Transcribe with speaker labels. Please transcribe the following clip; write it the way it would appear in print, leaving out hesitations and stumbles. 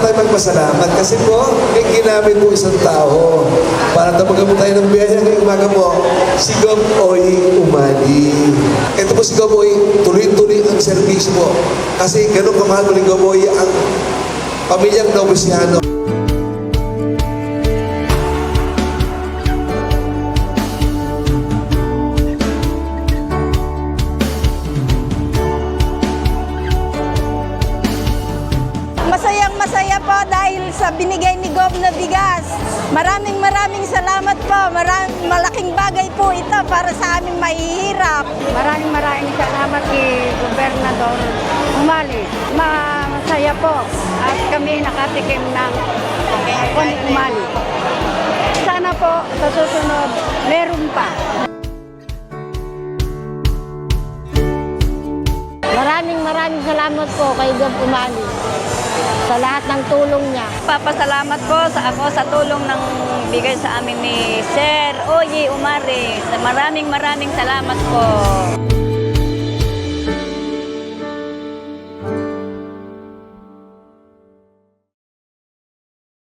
Speaker 1: tayo magpasalamat kasi po, may ginamit po isang tao para tapagan mo tayo ng biyaya ngayong umaga po, si Gov. Oy Umali. Ito po si Gov. Oy, tuloy-tuloy ang servisyo po. Kasi ganun kamahal mo ni Gov. Oy ang pamilyang Noviciano.
Speaker 2: Masayang-masaya po dahil sa binigay ni Gov. na bigas. Maraming salamat po. Malaking bagay po ito para sa aming mahihirap.
Speaker 3: Maraming salamat kay Gobernador Umali. Masaya po at kami nakatikim ng Pon Umali. Sana po sa susunod meron pa.
Speaker 4: Maraming salamat po kay Gov. Umali sa lahat ng tulong niya.
Speaker 5: Papasalamat po sa tulong ng bigay sa amin ni Sir Oy Umali. Maraming salamat po.